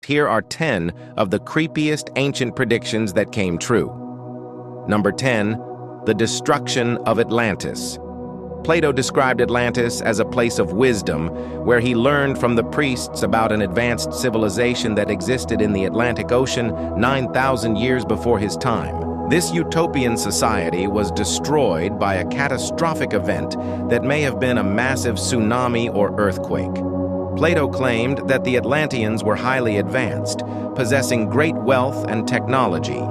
here are 10 of the creepiest ancient predictions that came true. Number 10. The destruction of Atlantis. Plato described Atlantis as a place of wisdom, where he learned from the priests about an advanced civilization that existed in the Atlantic Ocean 9,000 years before his time. This utopian society was destroyed by a catastrophic event that may have been a massive tsunami or earthquake. Plato claimed that the Atlanteans were highly advanced, possessing great wealth and technology.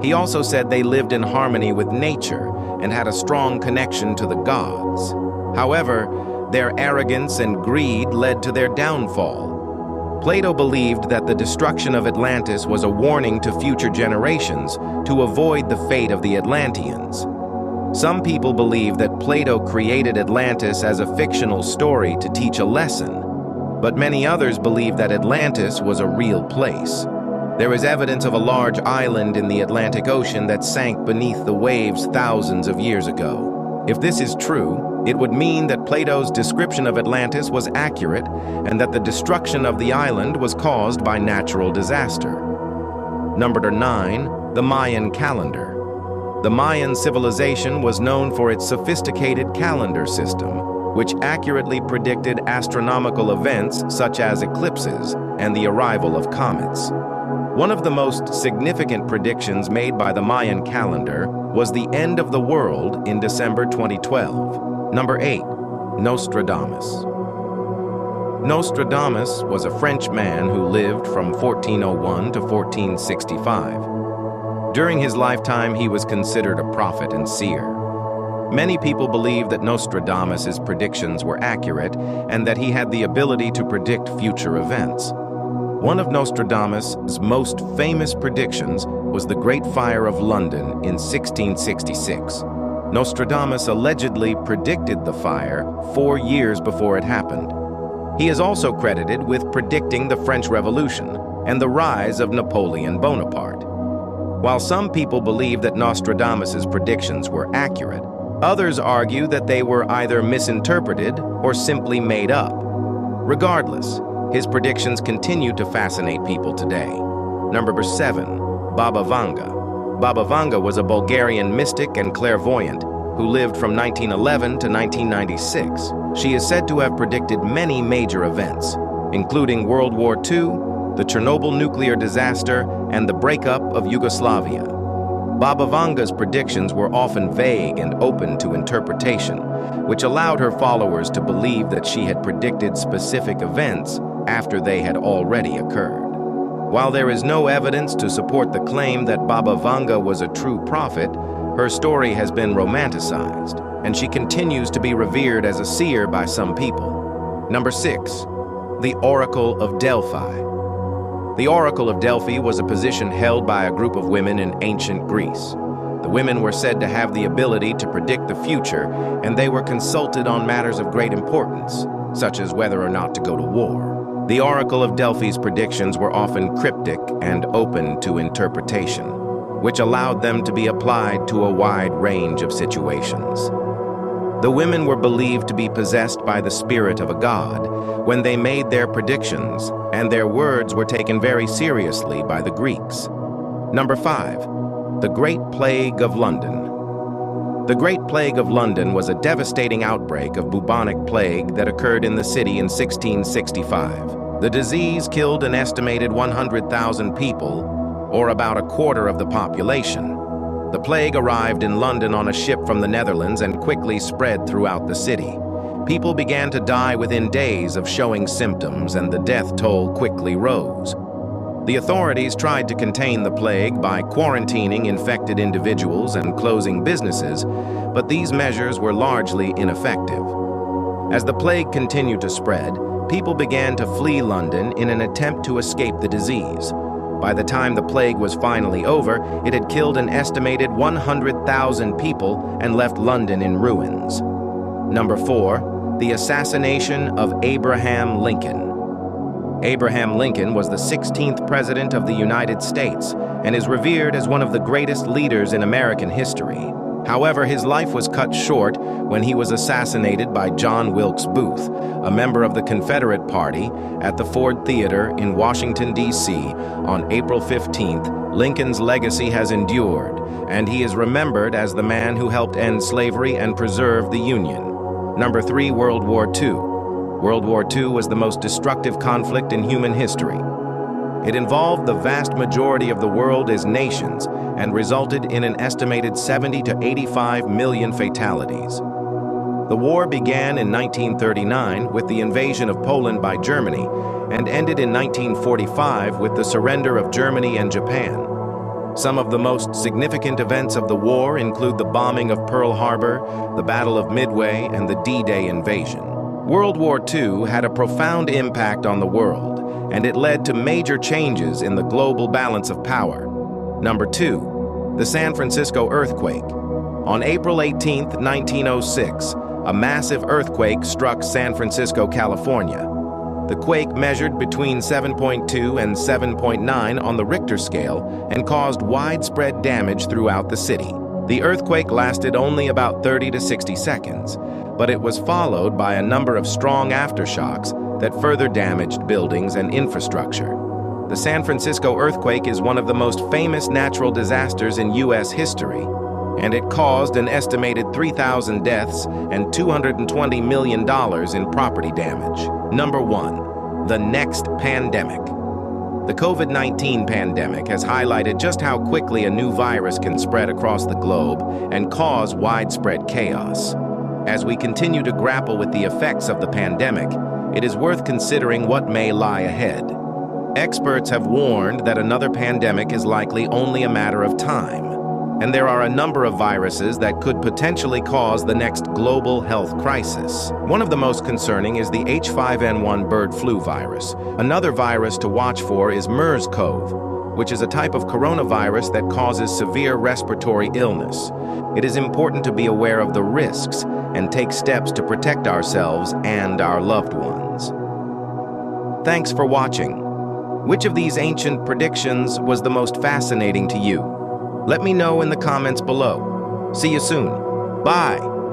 He also said they lived in harmony with nature and had a strong connection to the gods. However, their arrogance and greed led to their downfall. Plato believed that the destruction of Atlantis was a warning to future generations to avoid the fate of the Atlanteans. Some people believe that Plato created Atlantis as a fictional story to teach a lesson, but many others believe that Atlantis was a real place. There is evidence of a large island in the Atlantic Ocean that sank beneath the waves thousands of years ago. If this is true, it would mean that Plato's description of Atlantis was accurate and that the destruction of the island was caused by natural disaster. Number 9, the Mayan calendar. The Mayan civilization was known for its sophisticated calendar system, which accurately predicted astronomical events such as eclipses and the arrival of comets. One of the most significant predictions made by the Mayan calendar was the end of the world in December 2012. Number 8, Nostradamus. Nostradamus was a French man who lived from 1401 to 1465. During his lifetime, he was considered a prophet and seer. Many people believe that Nostradamus' predictions were accurate and that he had the ability to predict future events. One of Nostradamus' most famous predictions was the Great Fire of London in 1666. Nostradamus allegedly predicted the fire 4 years before it happened. He is also credited with predicting the French Revolution and the rise of Napoleon Bonaparte. While some people believe that Nostradamus' predictions were accurate, others argue that they were either misinterpreted or simply made up. Regardless, his predictions continue to fascinate people today. Number 7, Baba Vanga. Baba Vanga was a Bulgarian mystic and clairvoyant who lived from 1911 to 1996. She is said to have predicted many major events, including World War II, the Chernobyl nuclear disaster, and the breakup of Yugoslavia. Baba Vanga's predictions were often vague and open to interpretation, which allowed her followers to believe that she had predicted specific events after they had already occurred. While there is no evidence to support the claim that Baba Vanga was a true prophet, her story has been romanticized, and she continues to be revered as a seer by some people. Number 6, the Oracle of Delphi. The Oracle of Delphi was a position held by a group of women in ancient Greece. The women were said to have the ability to predict the future, and they were consulted on matters of great importance, such as whether or not to go to war. The Oracle of Delphi's predictions were often cryptic and open to interpretation, which allowed them to be applied to a wide range of situations. The women were believed to be possessed by the spirit of a god when they made their predictions, and their words were taken very seriously by the Greeks. Number 5, the Great Plague of London. The Great Plague of London was a devastating outbreak of bubonic plague that occurred in the city in 1665. The disease killed an estimated 100,000 people, or about a quarter of the population. The plague arrived in London on a ship from the Netherlands and quickly spread throughout the city. People began to die within days of showing symptoms, and the death toll quickly rose. The authorities tried to contain the plague by quarantining infected individuals and closing businesses, but these measures were largely ineffective. As the plague continued to spread, people began to flee London in an attempt to escape the disease. By the time the plague was finally over, it had killed an estimated 100,000 people and left London in ruins. Number 4, the assassination of Abraham Lincoln. Abraham Lincoln was the 16th President of the United States and is revered as one of the greatest leaders in American history. However, his life was cut short when he was assassinated by John Wilkes Booth, a member of the Confederate Party, at the Ford Theater in Washington, D.C. on April 15th. Lincoln's legacy has endured, and he is remembered as the man who helped end slavery and preserve the Union. Number 3, World War II. World War II was the most destructive conflict in human history. It involved the vast majority of the world as nations and resulted in an estimated 70 to 85 million fatalities. The war began in 1939 with the invasion of Poland by Germany and ended in 1945 with the surrender of Germany and Japan. Some of the most significant events of the war include the bombing of Pearl Harbor, the Battle of Midway, and the D-Day invasion. World War II had a profound impact on the world, and it led to major changes in the global balance of power. Number 2, the San Francisco earthquake. On April 18, 1906, a massive earthquake struck San Francisco, California. The quake measured between 7.2 and 7.9 on the Richter scale and caused widespread damage throughout the city. The earthquake lasted only about 30 to 60 seconds, but it was followed by a number of strong aftershocks that further damaged buildings and infrastructure. The San Francisco earthquake is one of the most famous natural disasters in U.S. history, and it caused an estimated 3,000 deaths and $220 million in property damage. Number 1, the next pandemic. The COVID-19 pandemic has highlighted just how quickly a new virus can spread across the globe and cause widespread chaos. As we continue to grapple with the effects of the pandemic, it is worth considering what may lie ahead. Experts have warned that another pandemic is likely only a matter of time, and there are a number of viruses that could potentially cause the next global health crisis. One of the most concerning is the H5N1 bird flu virus. Another virus to watch for is MERS-CoV, which is a type of coronavirus that causes severe respiratory illness. It is important to be aware of the risks and take steps to protect ourselves and our loved ones. Thanks for watching. Which of these ancient predictions was the most fascinating to you? Let me know in the comments below. See you soon. Bye.